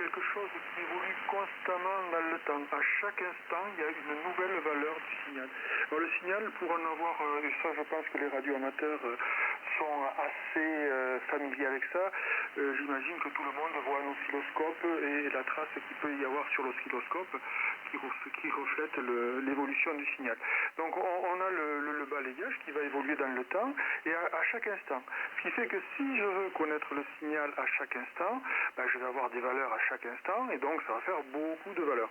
quelque chose qui évolue constamment dans le temps. À chaque instant, il y a une nouvelle valeur du signal. Alors, le signal, pour en avoir, et ça je pense que les radioamateurs sont assez familiers avec ça, j'imagine que tout le monde voit un oscilloscope et la trace qu'il peut y avoir sur l'oscilloscope qui reflète l'évolution du signal. Donc on a le balayage qui va évoluer dans le temps et à chaque instant. Ce qui fait que si je veux connaître le signal à chaque instant, je vais avoir des valeurs à chaque instant et donc ça va faire beaucoup de valeurs.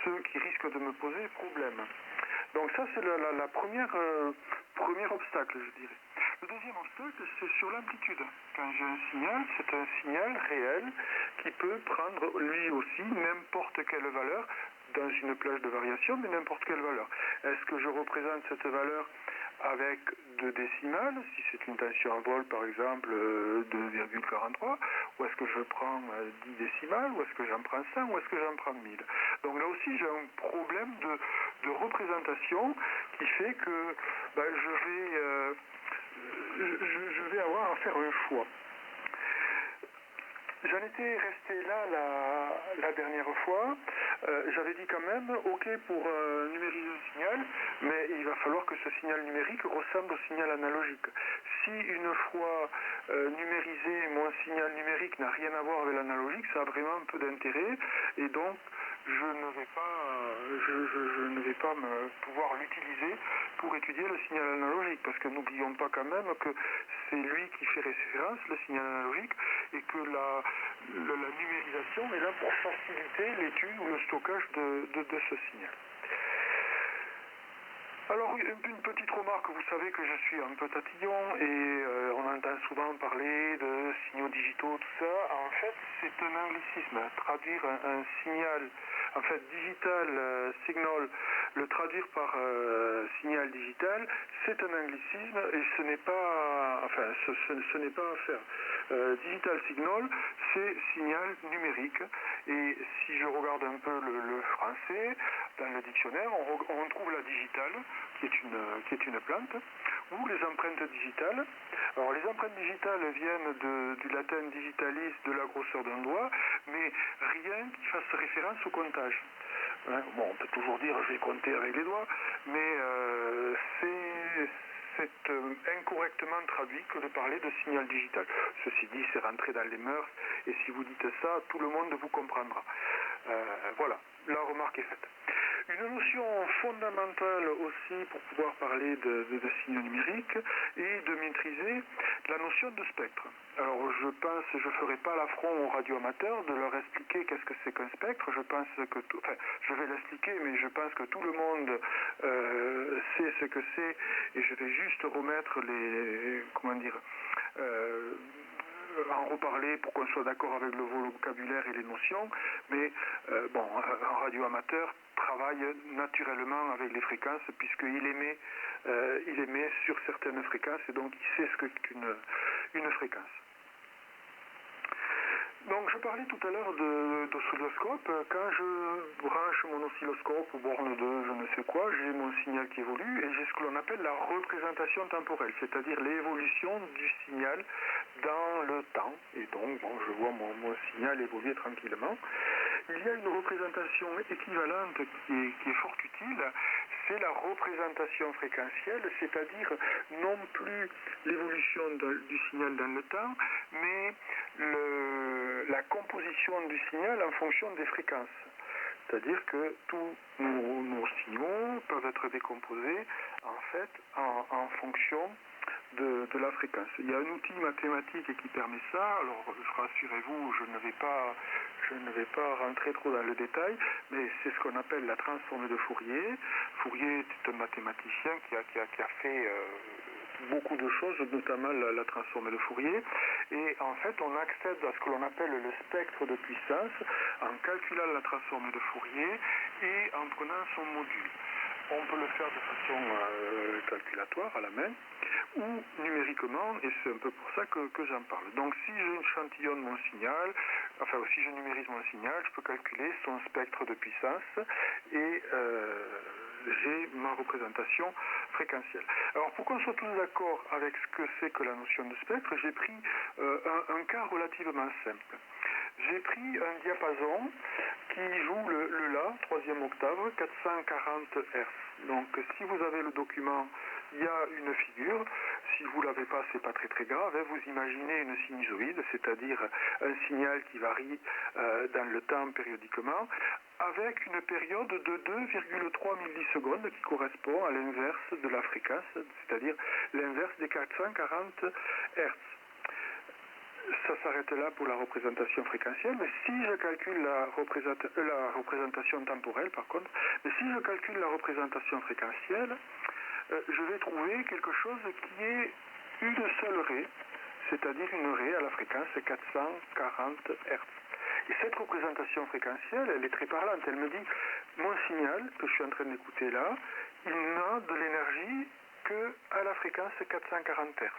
Ce qui risque de me poser problème. Donc ça c'est la premier obstacle, je dirais. Le deuxième obstacle, c'est sur l'amplitude. Quand j'ai un signal, c'est un signal réel qui peut prendre lui aussi n'importe quelle valeur dans une plage de variation, mais n'importe quelle valeur. Est-ce que je représente cette valeur avec 2 décimales, si c'est une tension en vol par exemple 2,43, ou est-ce que je prends 10 décimales, ou est-ce que j'en prends 100, ou est-ce que j'en prends 1000. Donc là aussi j'ai un problème de représentation qui fait que je vais avoir à faire un choix. J'en étais resté là la dernière fois. J'avais dit quand même, ok pour numériser le signal, mais il va falloir que ce signal numérique ressemble au signal analogique. Si une fois numérisé, mon signal numérique n'a rien à voir avec l'analogique, ça a vraiment peu d'intérêt, et donc je ne vais pas pouvoir l'utiliser pour étudier le signal analogique, parce que n'oublions pas quand même que c'est lui qui fait référence, le signal analogique, et que la numérisation est là pour faciliter l'étude ou le stockage de ce signal. Alors, une petite remarque, vous savez que je suis un peu tatillon et on entend souvent parler de signaux digitaux, tout ça. En fait, c'est un anglicisme. Traduire un signal, en fait, digital signal, le traduire par signal digital, c'est un anglicisme et ce n'est pas, ce n'est pas à faire. Digital signal, c'est signal numérique. Et si je regarde un peu le français, dans le dictionnaire, on trouve la digitale, qui est une plante, ou les empreintes digitales. Alors les empreintes digitales viennent du latin digitalis, de la grosseur d'un doigt, mais rien qui fasse référence au comptage. Hein, bon, on peut toujours dire je vais compter avec les doigts, mais c'est incorrectement traduit que de parler de signal digital. Ceci dit, c'est rentré dans les mœurs, et si vous dites ça, tout le monde vous comprendra. Voilà, la remarque est faite. Une notion fondamentale aussi pour pouvoir parler de signaux numériques est de maîtriser la notion de spectre. Alors je ne ferai pas l'affront aux radioamateurs de leur expliquer qu'est-ce que c'est qu'un spectre. Je pense que je vais l'expliquer, mais je pense que tout le monde sait ce que c'est, et je vais juste remettre en reparler pour qu'on soit d'accord avec le vocabulaire et les notions, mais un radioamateur travaille naturellement avec les fréquences puisqu'il émet sur certaines fréquences et donc il sait ce qu'est une fréquence. Donc je parlais tout à l'heure d'oscilloscope. Quand je branche mon oscilloscope aux bornes de je ne sais quoi, j'ai mon signal qui évolue et j'ai ce que l'on appelle la représentation temporelle, c'est-à-dire l'évolution du signal dans le temps. Et donc je vois mon signal évoluer tranquillement. Il y a une représentation équivalente qui est fort utile, c'est la représentation fréquentielle, c'est-à-dire non plus l'évolution du signal dans le temps, mais la composition du signal en fonction des fréquences. C'est-à-dire que tous nos signaux peuvent être décomposés en fait en fonction de la fréquence. Il y a un outil mathématique qui permet ça. Alors rassurez-vous, je ne vais pas rentrer trop dans le détail, mais c'est ce qu'on appelle la transformée de Fourier. Fourier est un mathématicien qui a fait beaucoup de choses, notamment la transformée de Fourier, et en fait on accède à ce que l'on appelle le spectre de puissance en calculant la transformée de Fourier et en prenant son module. On peut le faire de façon calculatoire à la main ou numériquement, et c'est un peu pour ça que j'en parle. Donc si j'échantillonne mon signal, si je numérise mon signal, je peux calculer son spectre de puissance et j'ai ma représentation fréquentielle. Alors pour qu'on soit tous d'accord avec ce que c'est que la notion de spectre, j'ai pris un cas relativement simple. J'ai pris un diapason qui joue le La, troisième octave, 440 Hz. Donc si vous avez le document, il y a une figure. Si vous ne l'avez pas, c'est pas très grave. Vous imaginez une sinusoïde, c'est-à-dire un signal qui varie dans le temps périodiquement, avec une période de 2,3 millisecondes qui correspond à l'inverse de la fréquence, c'est-à-dire l'inverse des 440 Hz. Ça s'arrête là pour la représentation fréquentielle, mais si je calcule la représentation temporelle, par contre, mais si je calcule la représentation fréquentielle, je vais trouver quelque chose qui est une seule raie, c'est-à-dire une raie à la fréquence 440 Hz. Et cette représentation fréquentielle, elle est très parlante. Elle me dit, mon signal que je suis en train d'écouter là, il n'a de l'énergie qu'à la fréquence 440 Hz.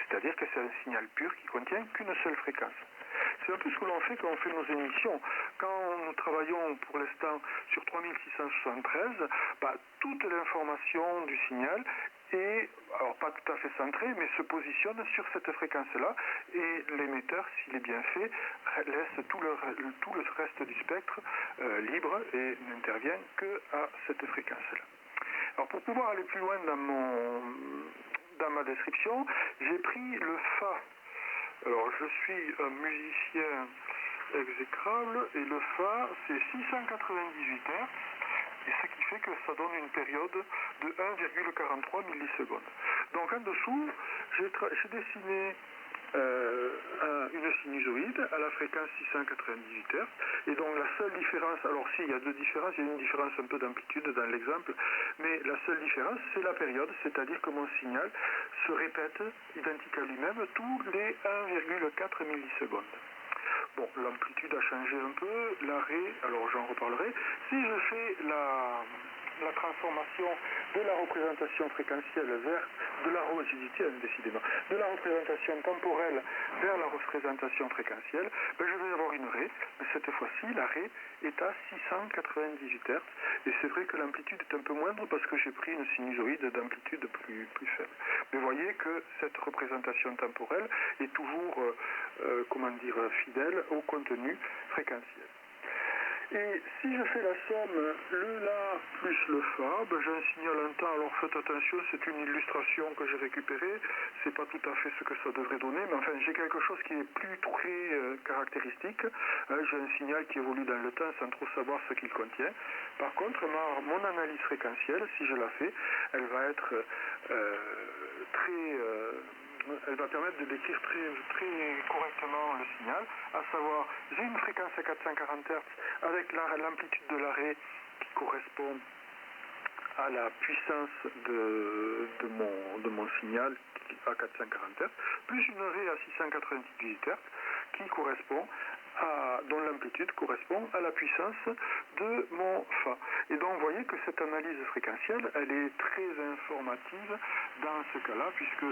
C'est-à-dire que c'est un signal pur qui contient qu'une seule fréquence. C'est un peu ce que l'on fait quand on fait nos émissions. Quand nous travaillons pour l'instant sur 3673, toute l'information du signal est, alors pas tout à fait centrée, mais se positionne sur cette fréquence-là, et l'émetteur, s'il est bien fait, laisse tout le reste du spectre libre et n'intervient qu'à cette fréquence-là. Alors pour pouvoir aller plus loin dans ma description, j'ai pris le Fa. Alors je suis un musicien exécrable et le Fa c'est 698 Hz, et ce qui fait que ça donne une période de 1,43 millisecondes. Donc en dessous, j'ai dessiné une sinusoïde à la fréquence 698 Hz, et donc la seule différence, alors si il y a deux différences, il y a une différence un peu d'amplitude dans l'exemple, mais la seule différence c'est la période, c'est-à-dire que mon signal se répète identique à lui-même tous les 1,4 millisecondes. Bon, l'amplitude a changé un peu, l'arrêt, alors j'en reparlerai. Si je fais la transformation de la représentation fréquentielle vers de la représentation temporelle vers la représentation fréquentielle, je vais avoir une raie, mais cette fois-ci, la raie est à 698 Hz, et c'est vrai que l'amplitude est un peu moindre parce que j'ai pris une sinusoïde d'amplitude plus faible. Mais voyez que cette représentation temporelle est toujours, fidèle au contenu fréquentiel. Et si je fais la somme, le La plus le Fa, j'ai un signal en temps. Alors faites attention, c'est une illustration que j'ai récupérée, c'est pas tout à fait ce que ça devrait donner, mais enfin j'ai quelque chose qui est plus très caractéristique. J'ai un signal qui évolue dans le temps sans trop savoir ce qu'il contient. Par contre, mon analyse fréquentielle, si je la fais, elle va être elle va permettre de décrire très correctement le signal, à savoir, j'ai une fréquence à 440 Hz avec l'amplitude de l'arrêt qui correspond à la puissance de mon signal à 440 Hz, plus une raie à 698 Hz qui correspond dont l'amplitude correspond à la puissance de mon Fa. Et donc vous voyez que cette analyse fréquentielle, elle est très informative dans ce cas-là, puisque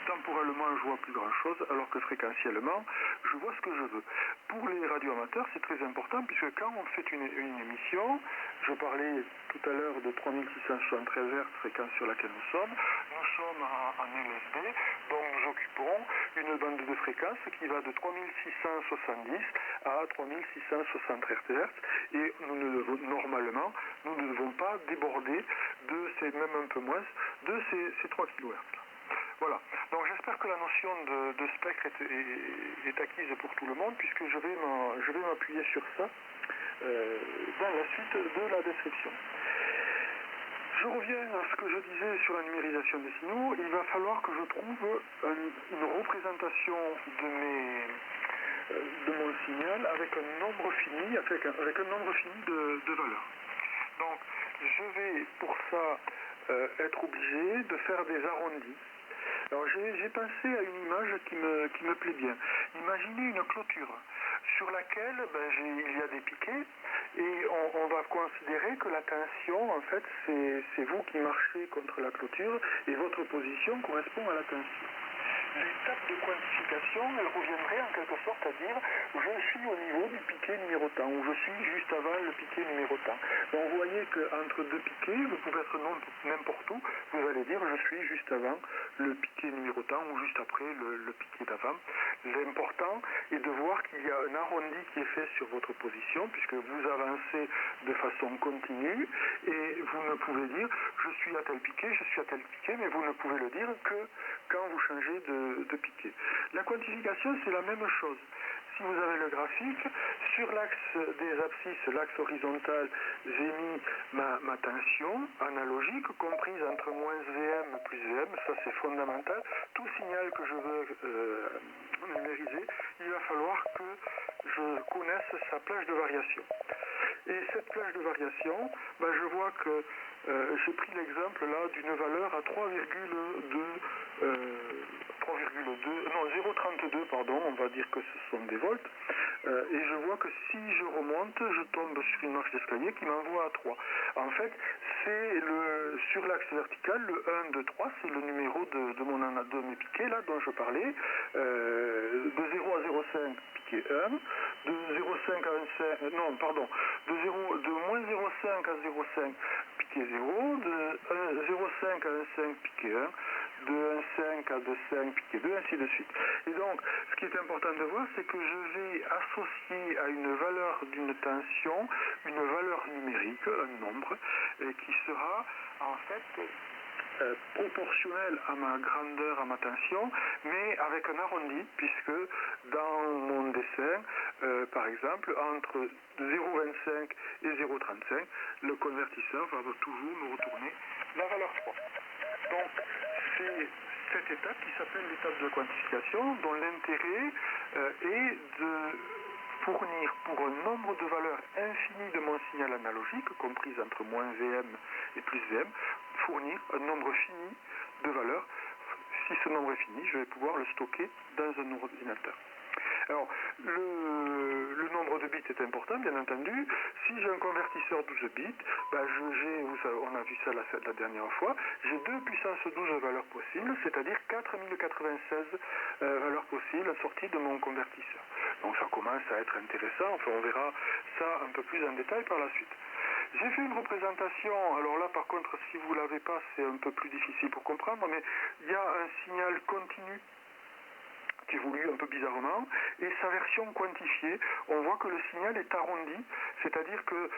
temporellement je vois plus grand-chose, alors que fréquentiellement, je vois ce que je veux. Pour les radioamateurs, c'est très important, puisque quand on fait une émission, je parlais tout à l'heure de 3673 Hz, fréquence sur laquelle nous sommes en LSD, donc nous occupons une bande de fréquence qui va de 3670 à 3660 Hz, et normalement, nous ne devons pas déborder même un peu moins, de ces 3 kHz. Voilà, donc j'espère que la notion de spectre est acquise pour tout le monde, puisque je vais m'appuyer sur ça dans la suite de la description. Je reviens à ce que je disais sur la numérisation des signaux. Il va falloir que je trouve une représentation de mon signal avec un nombre fini, avec un nombre fini de valeurs. Donc, je vais pour ça être obligé de faire des arrondis. Alors, j'ai pensé à une image qui me plaît bien. Imaginez une clôture sur laquelle il y a des piquets, et on va considérer que la tension, en fait, c'est vous qui marchez contre la clôture, et votre position correspond à la tension. L'étape de quantification, elle reviendrait en quelque sorte à dire je suis au niveau du piquet numéro tant, ou je suis juste avant le piquet numéro tant. Donc vous voyez qu'entre deux piquets, vous pouvez être n'importe où, vous allez dire je suis juste avant le piquet numéro tant, ou juste après le piquet d'avant. L'important est de voir qu'il y a un arrondi qui est fait sur votre position, puisque vous avancez de façon continue, et vous ne pouvez dire je suis à tel piqué, je suis à tel piqué, mais vous ne pouvez le dire que quand vous changez de piqué. La quantification, c'est la même chose. Si vous avez le graphique, sur l'axe des abscisses, l'axe horizontal, j'ai mis ma tension analogique, comprise entre moins Vm plus Vm, ça c'est fondamental. Tout signal que je veux numériser, il va falloir que je connaisse sa plage de variation. Et cette plage de variation, je vois que j'ai pris l'exemple là d'une valeur à 0,32, pardon, on va dire que ce sont des volts, et je vois que si je remonte, je tombe sur une marche d'escalier qui m'envoie à 3. En fait, c'est sur l'axe vertical, le 1, 2, 3, c'est le numéro de mes piquets là dont je parlais, de 0 à 0,5 piqué 1, de 0,5 à 1,5, non, pardon, de moins 0,5 à 0,5 piqué 0, de 0,5 à 1,5 piqué 1, de 1,5 à 2,5 piqué 2, ainsi de suite. Et donc, ce qui est important de voir, c'est que je vais associer à une valeur d'une tension, une valeur numérique, un nombre, qui sera en fait proportionnel à ma grandeur, à ma tension, mais avec un arrondi, puisque dans mon dessin, par exemple, entre 0,25 et 0,35, le convertisseur va toujours me retourner la valeur 3. Donc, c'est cette étape qui s'appelle l'étape de quantification, dont l'intérêt est de fournir pour un nombre de valeurs infinies de mon signal analogique, comprise entre moins Vm et plus Vm, fournir un nombre fini de valeurs. Si ce nombre est fini, je vais pouvoir le stocker dans un ordinateur. Alors, le nombre de bits est important, bien entendu. Si j'ai un convertisseur 12 bits, on a vu ça la dernière fois, j'ai 2 puissance 12 valeurs possibles, c'est-à-dire 4096 valeurs possibles sorties de mon convertisseur. Donc ça commence à être intéressant, enfin on verra ça un peu plus en détail par la suite. J'ai fait une représentation, alors là par contre si vous ne l'avez pas c'est un peu plus difficile pour comprendre, mais il y a un signal continu qui évolue un peu bizarrement, et sa version quantifiée, on voit que le signal est arrondi, c'est-à-dire que,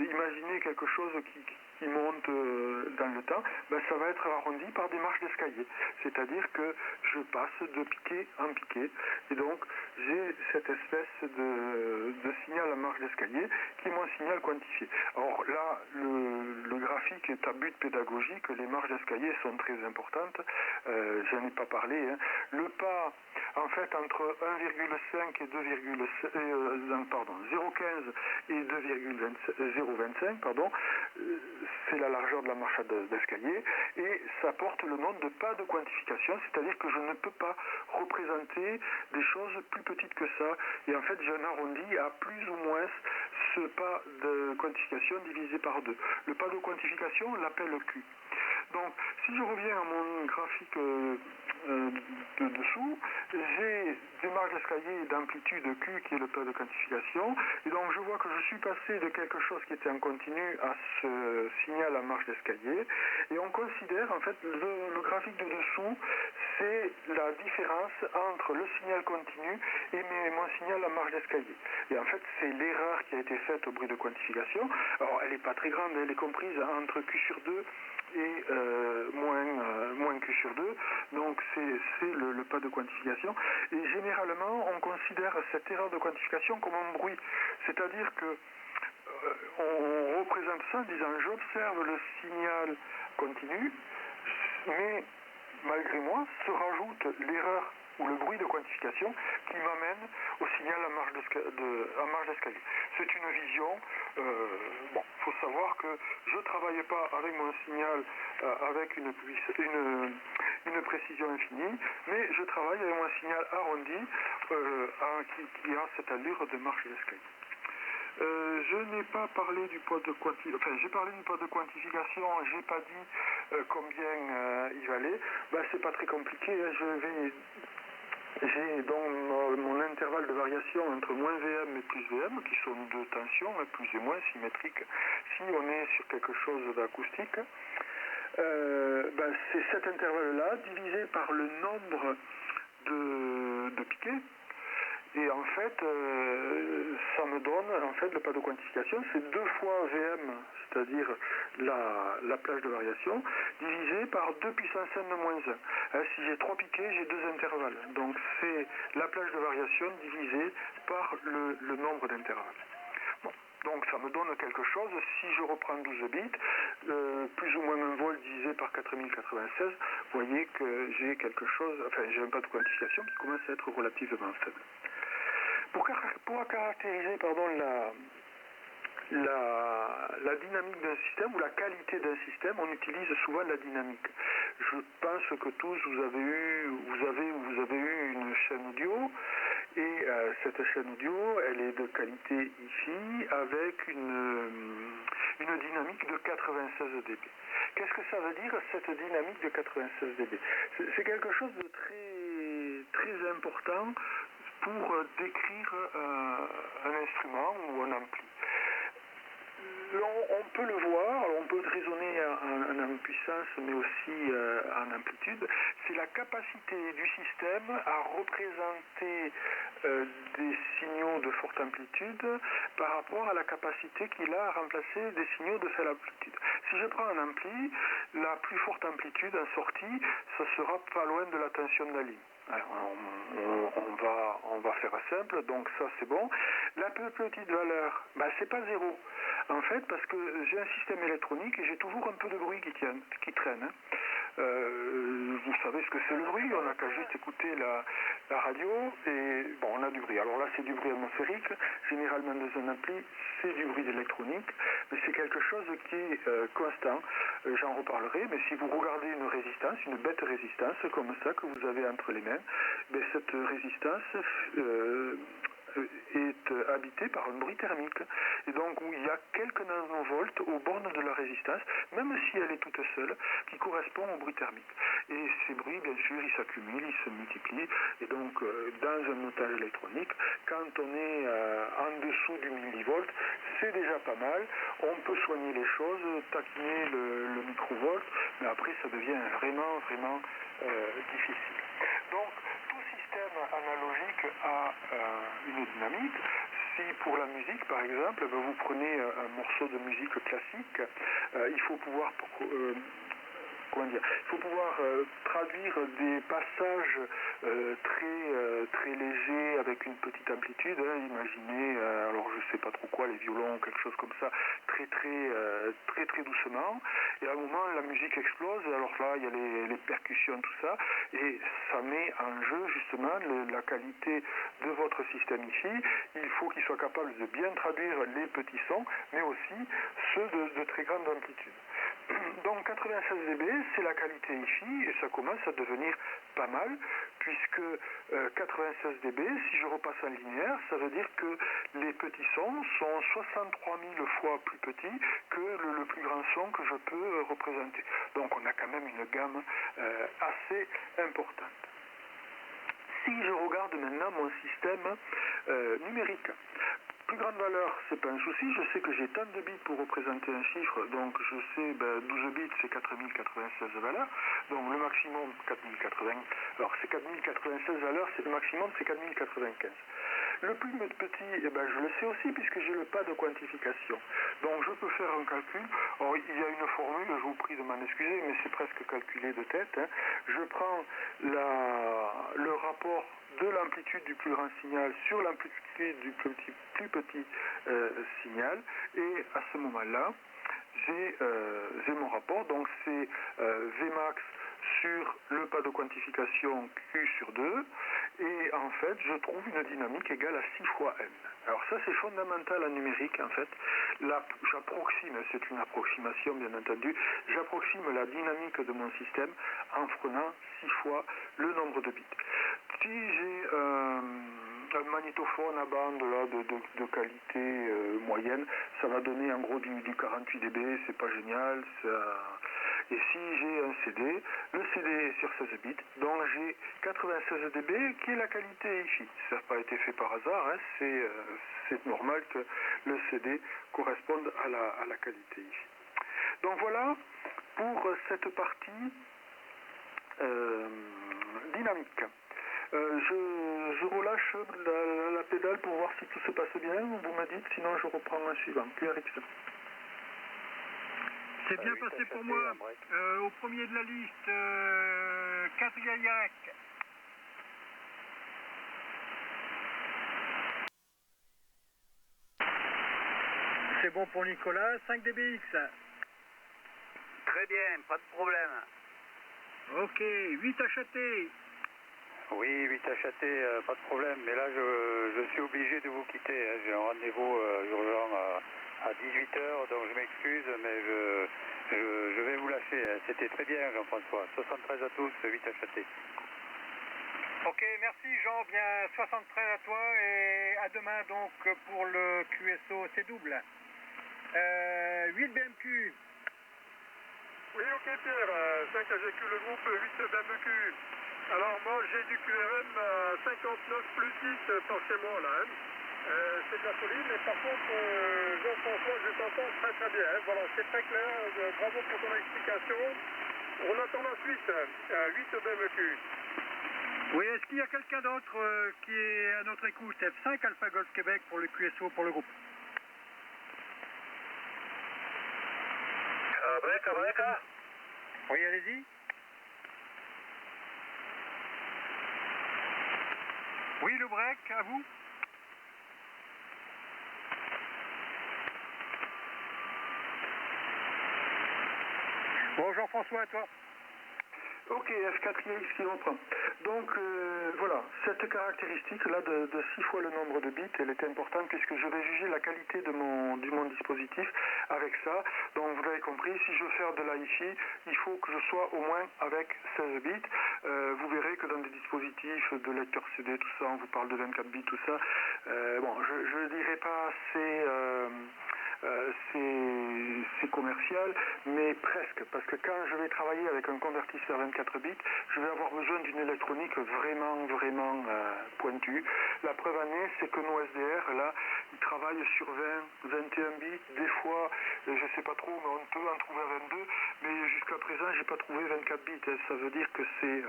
imaginez quelque chose qui monte dans le temps, ça va être arrondi par des marches d'escalier, c'est-à-dire que je passe de piqué en piqué, et donc j'ai cette espèce de signal à marche d'escalier qui est mon signal quantifié. Alors là, le graphique est à but pédagogique, les marches d'escalier sont très importantes, j'en ai pas parlé, hein. Le pas en fait entre 1,5 et 0,15 et 0,25, c'est la largeur de la marche d'escalier, et ça porte le nom de pas de quantification, c'est-à-dire que je ne peux pas représenter des choses plus petites que ça, et en fait j'ai un arrondi à plus ou moins ce pas de quantification divisé par 2. Le pas de quantification, on l'appelle Q. Donc, si je reviens à mon graphique de dessous, j'ai des marges d'escalier d'amplitude Q qui est le pas de quantification, et donc je vois que je suis passé de quelque chose qui était en continu à ce signal à marge d'escalier, et on considère en fait le graphique de dessous, c'est la différence entre le signal continu et mon signal à marge d'escalier. Et en fait, c'est l'erreur qui a été faite au bruit de quantification. Alors, elle n'est pas très grande, elle est comprise entre Q sur 2 et moins Q sur 2, donc c'est le pas de quantification, et généralement on considère cette erreur de quantification comme un bruit, c'est-à-dire que on représente ça en disant j'observe le signal continu, mais malgré moi se rajoute l'erreur ou le bruit de quantification qui m'amène au signal à marge d'escalier. C'est une vision, faut savoir que je ne travaille pas avec mon signal avec une précision infinie, mais je travaille avec mon signal arrondi qui a cette allure de marche d'escalier. Je n'ai pas parlé du poids de quantification, enfin j'ai parlé du poids de quantification, j'ai pas dit combien il valait. C'est pas très compliqué, hein. J'ai donc mon intervalle de variation entre moins Vm et plus Vm, qui sont deux tensions, plus et moins symétriques, si on est sur quelque chose d'acoustique. C'est cet intervalle-là divisé par le nombre de de piqué. Et en fait, ça me donne, en fait, le pas de quantification, c'est 2 fois VM, c'est-à-dire la plage de variation, divisé par 2 puissance n moins 1. Si j'ai 3 piquets, j'ai 2 intervalles. Donc c'est la plage de variation divisée par le nombre d'intervalles. Bon. Donc ça me donne quelque chose, si je reprends 12 bits, plus ou moins 1 volt divisé par 4096, vous voyez que j'ai quelque chose, enfin j'ai un pas de quantification qui commence à être relativement faible. Pour caractériser la dynamique d'un système ou la qualité d'un système, on utilise souvent la dynamique. Je pense que tous vous avez eu une chaîne audio et cette chaîne audio, elle est de qualité hi-fi avec une dynamique de 96 dB. Qu'est-ce que ça veut dire cette dynamique de 96 dB? C'est quelque chose de très important pour décrire un instrument ou un ampli. On peut le voir, on peut raisonner en puissance mais aussi en amplitude. C'est la capacité du système à représenter des signaux de forte amplitude par rapport à la capacité qu'il a à remplacer des signaux de faible amplitude. Si je prends un ampli, la plus forte amplitude en sortie, ça sera pas loin de la tension de la ligne. Alors, on va faire simple, donc ça c'est bon. La plus petite valeur, c'est pas 0. En fait, parce que j'ai un système électronique et j'ai toujours un peu de bruit qui traîne. Vous savez ce que c'est le bruit, on n'a qu'à juste écouter la radio et bon, on a du bruit. Alors là, c'est du bruit atmosphérique, généralement dans un ampli, c'est du bruit électronique, mais c'est quelque chose qui est constant. J'en reparlerai, mais si vous regardez une résistance, une bête résistance comme ça que vous avez entre les mains, cette résistance est habitée par un bruit thermique. Et donc où il y a quelques nanovolts aux bornes de la résistance, même si elle est toute seule, qui correspond au bruit thermique. Et ces bruits, bien sûr, ils s'accumulent, ils se multiplient. Et donc, dans un montage électronique, quand on est en dessous du millivolt, c'est déjà pas mal. On peut soigner les choses, taquiner le microvolt, mais après, ça devient vraiment difficile. Donc, tout système analogique a une dynamique. Si pour la musique, par exemple, vous prenez un morceau de musique classique, il faut pouvoir traduire des passages très légers avec une petite amplitude. Imaginez, alors je sais pas trop quoi, les violons, quelque chose comme ça, très doucement. Et à un moment, la musique explose. Et alors là, il y a les percussions, tout ça, et ça met en jeu justement la qualité de votre système hi-fi. Il faut qu'il soit capable de bien traduire les petits sons, mais aussi ceux de très grande amplitude. Donc 96 dB, c'est la qualité hi-fi et ça commence à devenir pas mal puisque 96 dB, si je repasse en linéaire, ça veut dire que les petits sons sont 63 000 fois plus petits que le plus grand son que je peux représenter. Donc on a quand même une gamme assez importante. Si je regarde maintenant mon système numérique, plus grande valeur, c'est pas un souci, je sais que j'ai tant de bits pour représenter un chiffre, donc je sais, 12 bits c'est 4096 valeurs, donc le maximum 4080, alors c'est 4096 valeurs, c'est le maximum c'est 4095. Le plus petit, je le sais aussi puisque j'ai le pas de quantification, donc je peux faire un calcul. Alors, il y a une formule, je vous prie de m'en excuser, mais c'est presque calculé de tête, hein. Je prends le rapport de l'amplitude du plus grand signal sur l'amplitude du plus petit signal, et à ce moment-là, j'ai mon rapport, donc c'est Vmax sur le pas de quantification Q sur 2, et en fait, je trouve une dynamique égale à 6 fois n. Alors ça, c'est fondamental en numérique, en fait. J'approxime, c'est une approximation, bien entendu, j'approxime la dynamique de mon système en prenant 6 fois le nombre de bits. Si j'ai un magnétophone à bande là, de qualité moyenne, ça va donner en gros du 48 dB, c'est pas génial. Et si j'ai un CD, le CD est sur 16 bits, donc j'ai 96 dB qui est la qualité hi-fi. Ça n'a pas été fait par hasard, hein, c'est normal que le CD corresponde à la qualité hi-fi. Donc voilà pour cette partie dynamique. Je relâche la pédale pour voir si tout se passe bien, vous me dites, sinon je reprends un suivant, QRX. C'est bien passé pour moi. Au premier de la liste, 4 Gaillac. C'est bon pour Nicolas, 5 DBX. Très bien, pas de problème. Ok, 8 achetés. Oui, 8 achetés, pas de problème. Mais là, je suis obligé de vous quitter. Hein. J'ai un rendez-vous urgent à 18h, donc je m'excuse, mais je vais vous lâcher. Hein. C'était très bien, Jean-François. 73 à tous, 8 achetés. Ok, merci Jean. Bien 73 à toi et à demain donc pour le QSO C double. 8 BMQ. Oui, ok Pierre, 5 AGQ le groupe, 8 BMQ. Alors moi j'ai du QRM 59 plus 6 par chez moi là. Hein. C'est de la folie, mais par contre Jean-François, je t'entends très très bien. Hein. Voilà, c'est très clair, bravo pour ton explication. On attend la suite, 8 BMQ. Oui, est-ce qu'il y a quelqu'un d'autre qui est à notre écoute? F5 Alpha Golf Québec pour le QSO pour le groupe. Break. Oui, allez-y. Oui, le break, à vous. Bon, Jean-François, à toi. Ok, F4IX qui reprend. Donc voilà, cette caractéristique-là de 6 fois le nombre de bits, elle est importante puisque je vais juger la qualité de mon dispositif avec ça. Donc vous l'avez compris, si je veux faire de la hi-fi, il faut que je sois au moins avec 16 bits. Vous verrez que dans des dispositifs de lecteur CD, tout ça, on vous parle de 24 bits, tout ça. Bon, je ne dirais pas c'est commercial, mais presque, parce que quand je vais travailler avec un convertisseur 24 bits, je vais avoir besoin d'une électronique vraiment pointue. La preuve en est, c'est que nos SDR, là, ils travaillent sur 20, 21 bits, des fois, je ne sais pas trop, mais on peut en trouver à 22, mais jusqu'à présent, j'ai pas trouvé 24 bits. Ça veut dire que c'est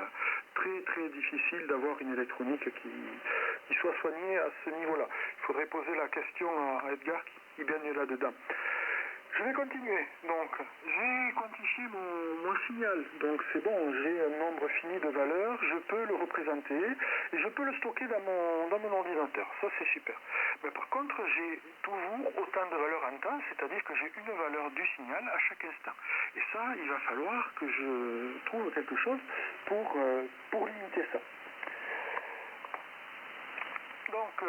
très difficile d'avoir une électronique qui soit soignée à ce niveau-là. Il faudrait poser la question à Edgar qui baigne là-dedans. Je vais continuer. Donc, j'ai quantifié mon signal. Donc, c'est bon, j'ai un nombre fini de valeurs, je peux le représenter et je peux le stocker dans mon ordinateur. Ça, c'est super. Mais par contre, j'ai toujours autant de valeurs en temps, c'est-à-dire que j'ai une valeur du signal à chaque instant. Et ça, il va falloir que je trouve quelque chose pour limiter ça. Donc,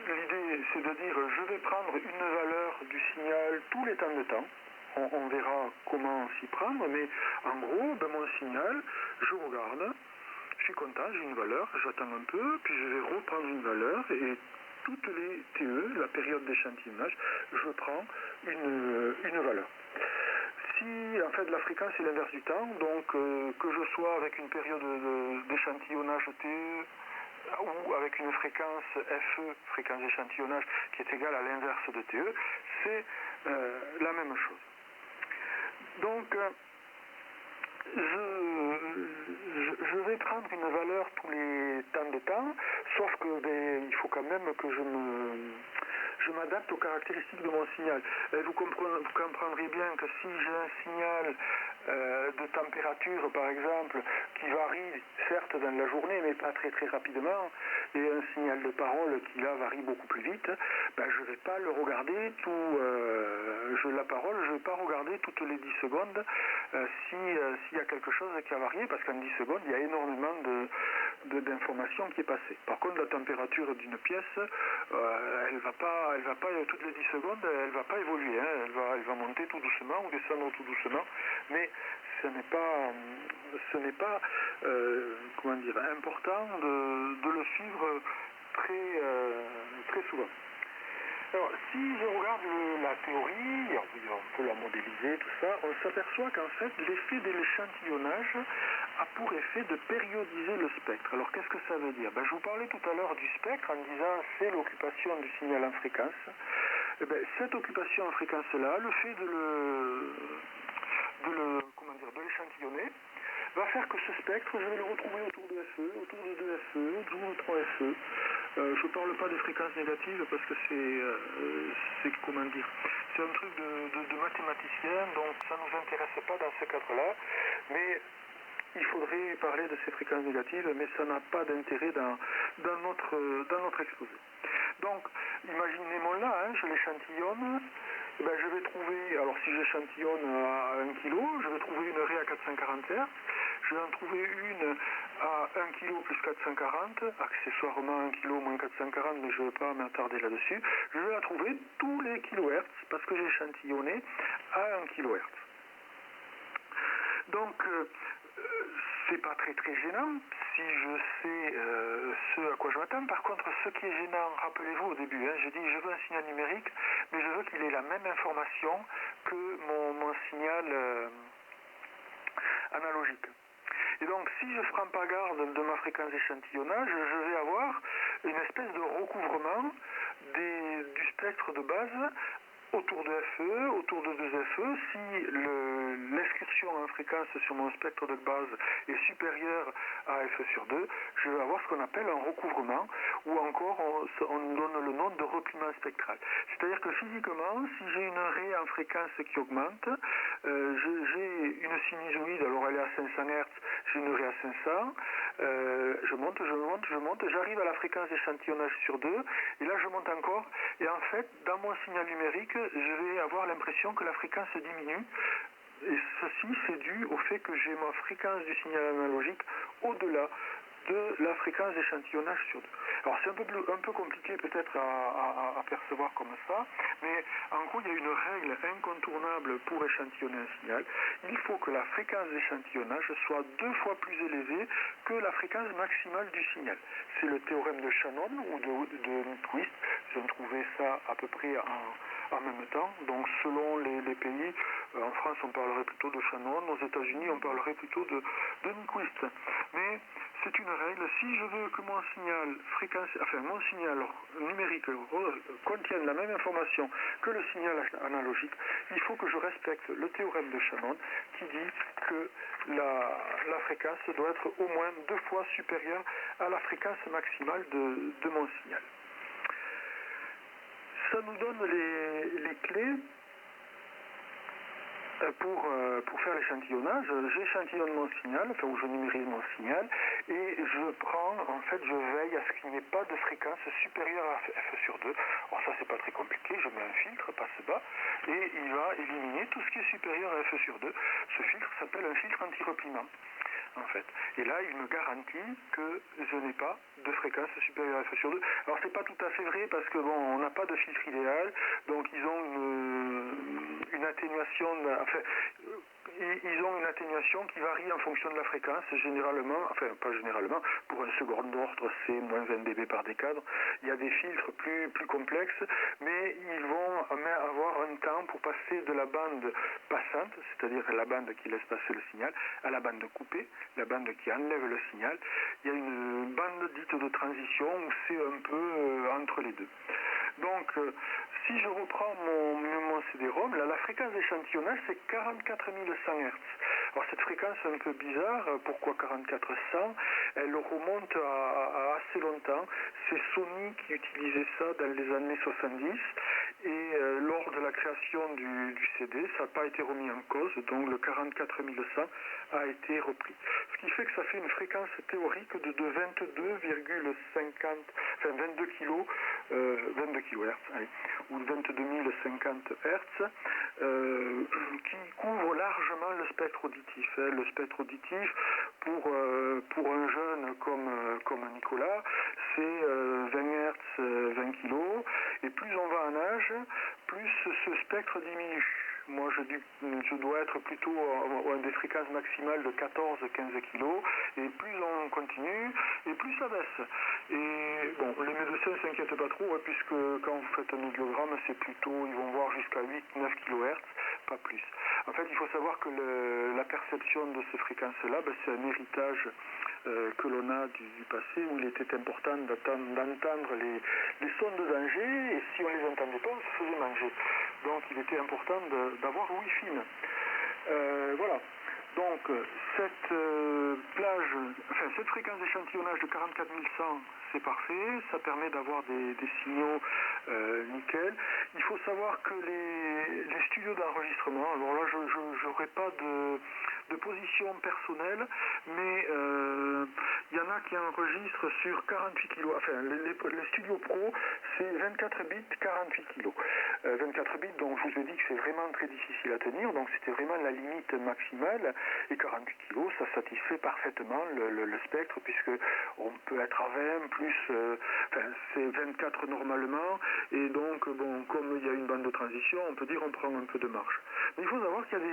l'idée, c'est de dire, je vais prendre une valeur du signal tous les temps de temps. On verra comment s'y prendre, mais en gros, mon signal, je regarde, je suis content, j'ai une valeur, j'attends un peu, puis je vais reprendre une valeur, et toutes les TE, la période d'échantillonnage, je prends une valeur. Si, en fait, la fréquence est l'inverse du temps, donc que je sois avec une période d'échantillonnage TE, ou avec une fréquence FE, fréquence d'échantillonnage, qui est égale à l'inverse de TE, c'est la même chose. Donc, je vais prendre une valeur tous les temps de temps, sauf que il faut quand même que je m'adapte aux caractéristiques de mon signal. Vous comprendrez bien que si j'ai un signal de température, par exemple, qui varie certes dans la journée, mais pas très rapidement, et un signal de parole qui là varie beaucoup plus vite, je ne vais pas le regarder la parole, je ne vais pas regarder toutes les 10 secondes s'il y a quelque chose qui a varié, parce qu'en 10 secondes, il y a énormément d'informations qui est passée. Par contre, la température d'une pièce, elle va pas toutes les 10 secondes, elle va pas évoluer, hein. Elle va monter tout doucement ou descendre tout doucement, mais ce n'est pas important de le suivre très souvent. Alors, si je regarde la théorie, on peut la modéliser, tout ça, on s'aperçoit qu'en fait, l'effet de l'échantillonnage a pour effet de périodiser le spectre. Alors, qu'est-ce que ça veut dire? Je vous parlais tout à l'heure du spectre en disant c'est l'occupation du signal en fréquence. Cette occupation en fréquence-là, le fait de l'échantillonner, va faire que ce spectre, je vais le retrouver autour de FE, autour de 2 FE, autour de 3 FE. Je ne parle pas des fréquences négatives parce que c'est comment dire, c'est un truc de mathématicien, donc ça ne nous intéresse pas dans ce cadre-là, mais il faudrait parler de ces fréquences négatives, mais ça n'a pas d'intérêt dans notre exposé. Donc, imaginez-moi là, je l'échantillonne, ben, je vais trouver, alors si j'échantillonne à 1 kg, je vais trouver une raie à 440 Hz, je vais en trouver une à 1 kg plus 440, accessoirement 1 kg moins 440, mais je ne vais pas m'attarder là-dessus, je vais la trouver tous les kilohertz, parce que j'ai échantillonné à 1 kHz. Donc, c'est pas très très gênant si je sais ce à quoi je m'attends. Par contre, ce qui est gênant, rappelez-vous au début, j'ai dit je veux un signal numérique, mais je veux qu'il ait la même information que mon signal analogique. Et donc, si je ne prends pas garde de ma fréquence d'échantillonnage, je vais avoir une espèce de recouvrement du spectre de base autour de FE, autour de 2 FE. Si l'excursion en fréquence sur mon spectre de base est supérieure à FE sur 2, je vais avoir ce qu'on appelle un recouvrement, ou encore on donne le nom de repliement spectral. C'est-à-dire que physiquement, si j'ai une raie en fréquence qui augmente, j'ai une sinusoïde, alors elle est à 500 Hz, j'ai une raie à 500, je monte, j'arrive à la fréquence d'échantillonnage sur 2, et là je monte encore, et en fait, dans mon signal numérique, je vais avoir l'impression que la fréquence diminue, et ceci c'est dû au fait que j'ai ma fréquence du signal analogique au-delà de la fréquence d'échantillonnage sur 2. Alors c'est un peu compliqué peut-être à percevoir comme ça, mais en gros il y a une règle incontournable pour échantillonner un signal. Il faut que la fréquence d'échantillonnage soit 2 fois plus élevée que la fréquence maximale du signal. C'est le théorème de Shannon ou de Nyquist. Ils ont trouvé ça à peu près en même temps. Donc selon les pays, en France on parlerait plutôt de Shannon, aux États-Unis on parlerait plutôt de Nyquist. Mais c'est une règle, si je veux que mon signal numérique contienne la même information que le signal analogique, il faut que je respecte le théorème de Shannon qui dit que la fréquence doit être au moins 2 fois supérieure à la fréquence maximale de mon signal. Ça nous donne les clés pour faire l'échantillonnage. J'échantillonne mon signal, ou je numérise mon signal, et je veille à ce qu'il n'y ait pas de fréquence supérieure à F sur 2. Alors ça c'est pas très compliqué, je mets un filtre passe bas, et il va éliminer tout ce qui est supérieur à F sur 2. Ce filtre s'appelle un filtre anti-repliement. En fait. Et là, il me garantit que je n'ai pas de fréquence supérieure à F sur 2. Alors, c'est pas tout à fait vrai parce que on n'a pas de filtre idéal, donc ils ont une atténuation, ils ont une atténuation qui varie en fonction de la fréquence, pas généralement, pour un second ordre, c'est moins 20 dB par décadre. Il y a des filtres plus complexes, mais ils vont avoir un temps pour passer de la bande passante, c'est-à-dire la bande qui laisse passer le signal, à la bande coupée, la bande qui enlève le signal. Il y a une bande dite de transition où c'est un peu entre les deux. Donc, si je reprends mon CD-ROM, là, la fréquence d'échantillonnage, c'est 44 100 Hz. Alors, cette fréquence est un peu bizarre. Pourquoi 4400 ? Elle remonte à assez longtemps. C'est Sony qui utilisait ça dans les années 70. Et lors de la création du CD, ça n'a pas été remis en cause. Donc, le 44 100 a été repris. Ce qui fait que ça fait une fréquence théorique de 22 kHz, ou 22 050 Hz, qui couvre largement le spectre auditif. Le spectre auditif, pour un jeune comme Nicolas, c'est 20 Hz, 20 kg, et plus on va en âge, plus ce spectre diminue. Moi, je dois être plutôt à des fréquences maximales de 14-15 kg, et plus on continue, et plus ça baisse. Et bon, les médecins ne s'inquiètent pas trop, puisque quand vous faites un audiogramme, c'est plutôt, ils vont voir jusqu'à 8-9 kHz, pas plus. En fait, il faut savoir que la perception de ces fréquences-là, c'est un héritage que l'on a du passé, où il était important d'entendre les sons de danger, et si on les entendait pas, on se faisait manger. Donc il était important d'avoir l'ouïe fine. Voilà. Donc cette cette fréquence d'échantillonnage de 44 100, c'est parfait, ça permet d'avoir des signaux nickel. Il faut savoir que les studios d'enregistrement, alors là je n'aurai pas de position personnelle, mais il y en a qui enregistrent sur 48 kg. Enfin, les studios pro, c'est 24 bits, 48 kg. 24 bits, donc je vous ai dit que c'est vraiment très difficile à tenir, donc c'était vraiment la limite maximale, et 48 kg, ça satisfait parfaitement le spectre, puisque on peut être à 20, plus, c'est 24 normalement, et donc, bon, comme il y a une bande de transition, on peut dire on prend un peu de marge. Mais il faut savoir qu'il y a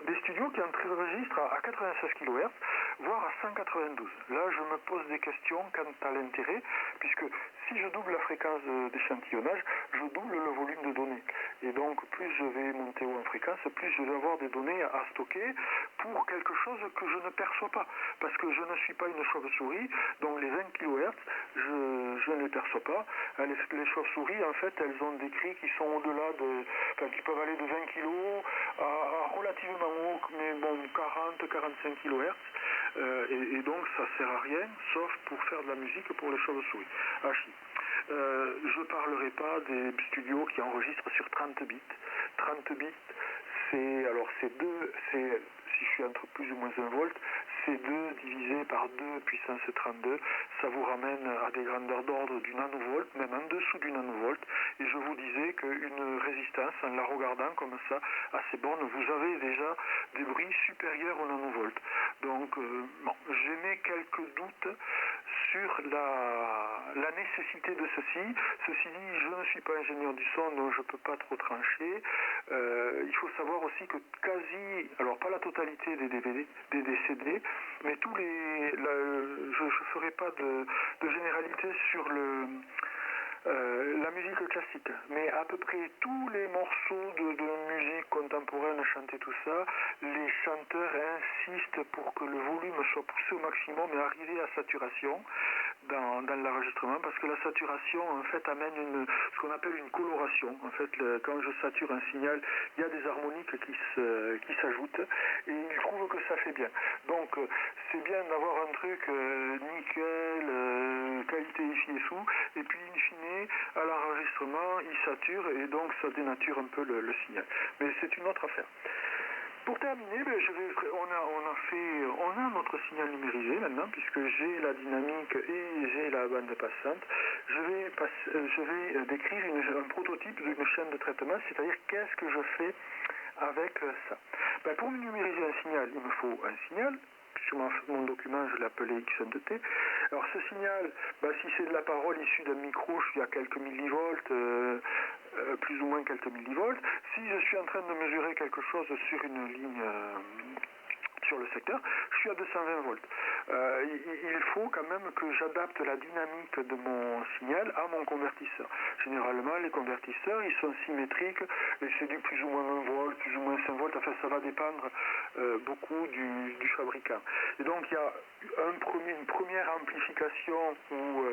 des studios qui enregistrent à 96 kHz, voire à 192. Là, je me pose des questions quant à l'intérêt, puisque si je double la fréquence d'échantillonnage, je double le volume de données. Et donc, plus je vais monter haut en fréquence, plus je vais avoir des données à stocker pour quelque chose que je ne perçois pas. Parce que je ne suis pas une chauve-souris, donc les 20 kHz, je ne les perçois pas. Les chauves-souris, en fait, elles ont des cris qui sont au-delà qui peuvent aller de 20 kg à relativement haut, mais bon, 40-45 kHz. Et donc, ça sert à rien, sauf pour faire de la musique pour les chauves-souris. Je ne parlerai pas des studios qui enregistrent sur 30 bits. 30 bits, si je suis entre plus ou moins 1 volt, c'est 2 divisé par 2 puissance 32, ça vous ramène à des grandeurs d'ordre du nanovolt, même en dessous du nanovolt, et je vous disais qu'une résistance, en la regardant comme ça, à ces bornes, vous avez déjà des bruits supérieurs au nanovolt. Donc, j'émets quelques doutes sur la nécessité de ceci. Ceci dit, je ne suis pas ingénieur du son, donc je ne peux pas trop trancher. Il faut savoir aussi que alors pas la totalité des DVD, des CD, mais je ne ferai pas de généralité sur la musique classique, mais à peu près tous les morceaux de musique contemporaine chantés, tout ça, les chanteurs insistent pour que le volume soit poussé au maximum et arriver à saturation dans l'enregistrement, parce que la saturation en fait amène ce qu'on appelle une coloration. En fait, quand je sature un signal, il y a des harmoniques qui s'ajoutent, et ils trouvent que ça fait bien. Donc c'est bien d'avoir un truc nickel, qualité hi-fi et tout, et puis in fine, à l'enregistrement, il sature, et donc ça dénature un peu le signal. Mais c'est une autre affaire. Pour terminer, on a notre signal numérisé maintenant, puisque j'ai la dynamique et j'ai la bande passante. Je vais décrire un prototype d'une chaîne de traitement, c'est-à-dire qu'est-ce que je fais avec ça. Pour numériser un signal, il me faut un signal. Sur mon document, je l'ai appelé X1T. Alors ce signal, si c'est de la parole issue d'un micro, je suis à quelques millivolts, plus ou moins quelques millivolts. Si je suis en train de mesurer quelque chose sur une ligne sur le secteur, je suis à 220 volts. Il faut quand même que j'adapte la dynamique de mon signal à mon convertisseur. Généralement, les convertisseurs, ils sont symétriques, et c'est du plus ou moins 1 volt, plus ou moins 5 volts, enfin ça va dépendre beaucoup du fabricant. Et donc il y a une première amplification ou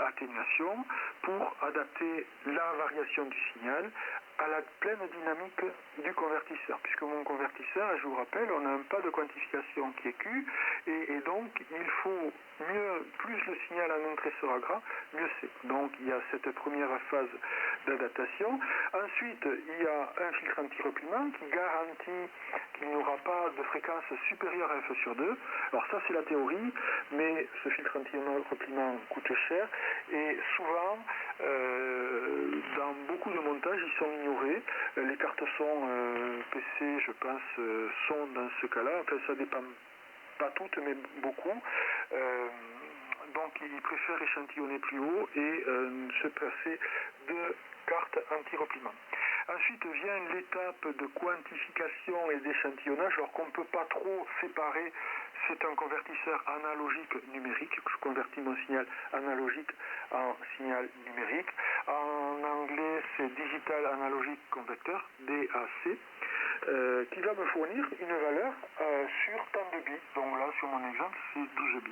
atténuation pour adapter la variation du signal à la pleine dynamique du convertisseur, puisque mon convertisseur, je vous rappelle, on a un pas de quantification qui est Q, et donc il faut plus le signal en entrée sera grand, mieux c'est. Donc il y a cette première phase d'adaptation. Ensuite, il y a un filtre anti-repliement qui garantit qu'il n'y aura pas de fréquence supérieure à F sur 2. Alors ça c'est la théorie, mais ce filtre anti-repliement coûte cher, et souvent, dans beaucoup de montages, ils sont ignorés. Les cartes son PC, je pense, sont dans ce cas-là. Enfin, ça dépend pas toutes, mais beaucoup. Donc, ils préfèrent échantillonner plus haut et se passer de cartes anti-repliement. Ensuite vient l'étape de quantification et d'échantillonnage, alors qu'on ne peut pas trop séparer. C'est un convertisseur analogique numérique. Je convertis mon signal analogique en signal numérique. En anglais, c'est Digital Analogic Converter, DAC, qui va me fournir une valeur sur tant de bits. Donc là, sur mon exemple, c'est 12 bits.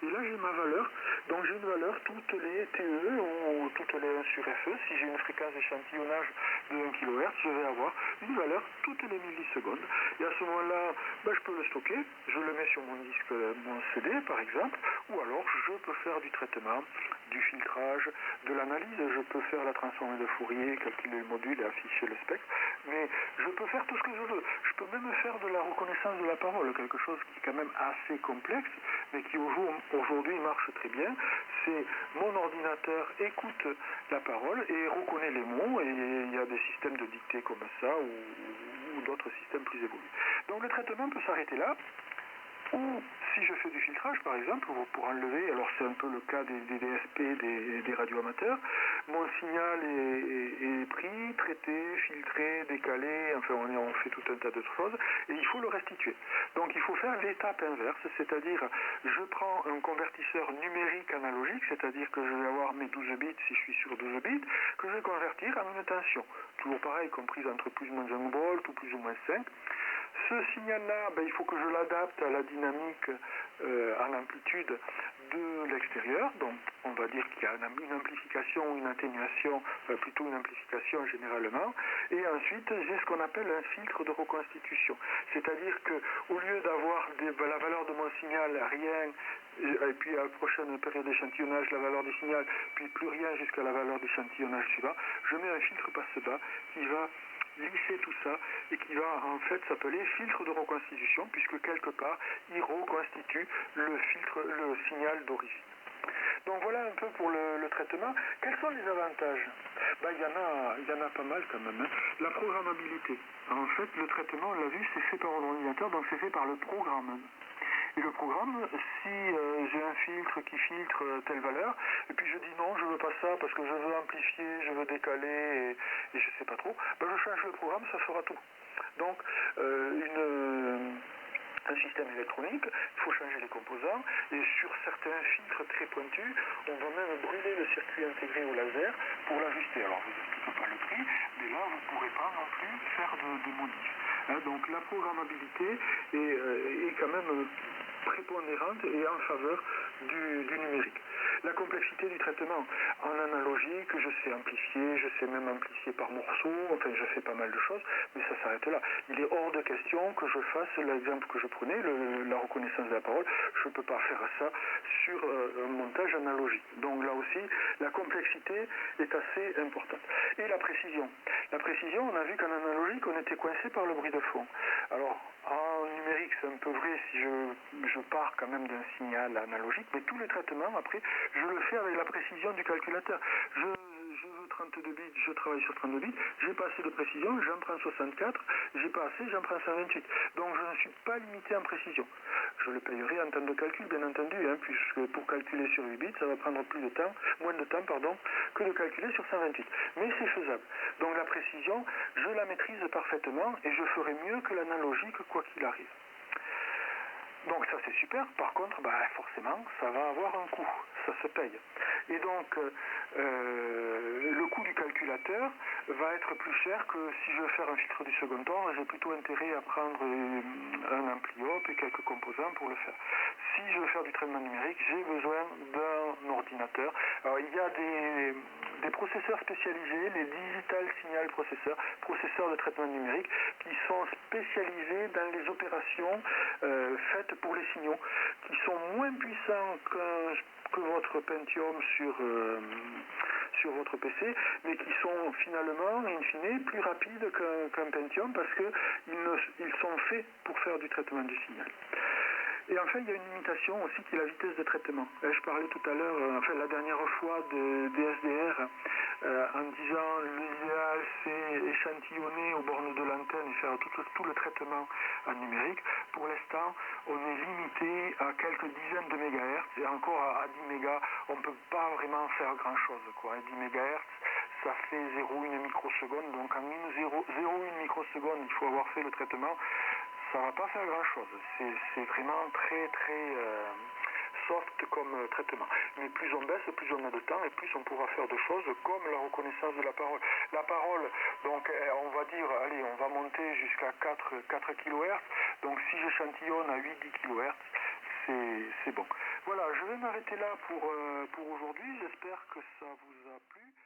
Et là, j'ai ma valeur Donc j'ai une valeur toutes les TE ou toutes les 1 sur FE. Si j'ai une fréquence d'échantillonnage de 1 kHz, je vais avoir une valeur toutes les millisecondes. Et à ce moment-là, je peux le stocker, je le mets sur mon disque, mon CD par exemple, ou alors je peux faire du traitement, du filtrage, de l'analyse, je peux faire la transformée de Fourier, calculer le module et afficher le spectre, mais je peux faire tout ce que je veux. Je peux même faire de la reconnaissance de la parole, quelque chose qui est quand même assez complexe, mais qui aujourd'hui marche très bien. C'est mon ordinateur écoute la parole et reconnaît les mots, et il y a des systèmes de dictée comme ça, ou d'autres systèmes plus évolués. Donc le traitement peut s'arrêter là, ou si je fais du filtrage par exemple, pour enlever, alors c'est un peu le cas des DSP, des radioamateurs, mon signal est pris, traité, filtré, décalé, enfin on fait tout un tas de choses, et il faut le restituer. Donc il faut faire l'étape inverse, c'est-à-dire je prends un convertisseur numérique analogique, c'est-à-dire que je vais avoir mes 12 bits si je suis sur 12 bits, que je vais convertir en une tension, toujours pareil, comprise entre plus ou moins 1 volt ou plus ou moins 5. Ce signal-là, il faut que je l'adapte à la dynamique, à l'amplitude de l'extérieur. Donc, on va dire qu'il y a une amplification ou une atténuation, plutôt une amplification généralement. Et ensuite, j'ai ce qu'on appelle un filtre de reconstitution. C'est-à-dire qu'au lieu d'avoir la valeur de mon signal, rien, et puis à la prochaine période d'échantillonnage, la valeur du signal, puis plus rien jusqu'à la valeur d'échantillonnage suivant, je mets un filtre passe-bas qui va lisser tout ça et qui va en fait s'appeler filtre de reconstitution, puisque quelque part il reconstitue le signal d'origine. Donc voilà un peu pour le traitement. Quels sont les avantages? Il y en a pas mal quand même. La programmabilité. En fait, le traitement, on l'a vu, c'est fait par ordinateur, donc c'est fait par le programme. Et le programme, si j'ai un filtre qui filtre telle valeur, et puis je dis non, je veux pas ça parce que je veux amplifier, je veux décaler, et je sais pas trop, je change le programme, ça fera tout. Donc, un système électronique, il faut changer les composants, et sur certains filtres très pointus, on va même brûler le circuit intégré au laser pour l'ajuster. Alors, je ne vous explique pas le prix, mais là, vous ne pourrez pas non plus faire de modifs. Donc, la programmabilité est quand même prépondérante et en faveur du numérique. La complexité du traitement en analogique, je sais amplifier, je sais même amplifier par morceaux, enfin je fais pas mal de choses, mais ça s'arrête là. Il est hors de question que je fasse l'exemple que je prenais, la reconnaissance de la parole, je ne peux pas faire ça sur un montage analogique. Donc là aussi, la complexité est assez importante. Et la précision. La précision, on a vu qu'en analogique, on était coincé par le bruit de fond. Alors, en numérique, c'est un peu vrai si je pars quand même d'un signal analogique, mais tous les traitements, après, je le fais avec la précision du calculateur. Je veux 32 bits, je travaille sur 32 bits, j'ai pas assez de précision, j'en prends 64, j'ai pas assez, j'en prends 128. Donc je ne suis pas limité en précision. Je le payerai en temps de calcul, bien entendu, puisque pour calculer sur 8 bits, ça va prendre moins de temps, que de calculer sur 128. Mais c'est faisable. Donc la précision, je la maîtrise parfaitement et je ferai mieux que l'analogique, quoi qu'il arrive. Donc ça c'est super, par contre forcément ça va avoir un coût, ça se paye. Et donc le coût du calculateur va être plus cher que si je veux faire un filtre du second ordre, j'ai plutôt intérêt à prendre un ampli-op et quelques composants pour le faire. Si je veux faire du traitement numérique, j'ai besoin d'un ordinateur. Alors il y a des processeurs spécialisés, les Digital Signal processeurs de traitement numérique, qui sont spécialisés dans les opérations faites pour les signaux, qui sont moins puissants que votre Pentium sur votre PC, mais qui sont finalement, in fine, plus rapides qu'un Pentium parce qu'ils sont faits pour faire du traitement du signal. Et enfin, il y a une limitation aussi qui est la vitesse de traitement. Je parlais tout à l'heure, la dernière fois des SDR, en disant l'idéal c'est échantillonner aux bornes de l'antenne et faire tout le traitement en numérique. Pour l'instant, on est limité à quelques dizaines de mégahertz et encore à 10 mégas, on ne peut pas vraiment faire grand chose. 10 mégahertz, ça fait 0,1 microseconde, donc en 0,1 microseconde, il faut avoir fait le traitement. Ça ne va pas faire grand chose, c'est vraiment très très soft comme traitement. Mais plus on baisse, plus on a de temps et plus on pourra faire de choses comme la reconnaissance de la parole. La parole, donc on va dire, allez, on va monter jusqu'à 4 kHz, donc si j'échantillonne à 8-10 kHz, c'est bon. Voilà, je vais m'arrêter là pour aujourd'hui. J'espère que ça vous a plu.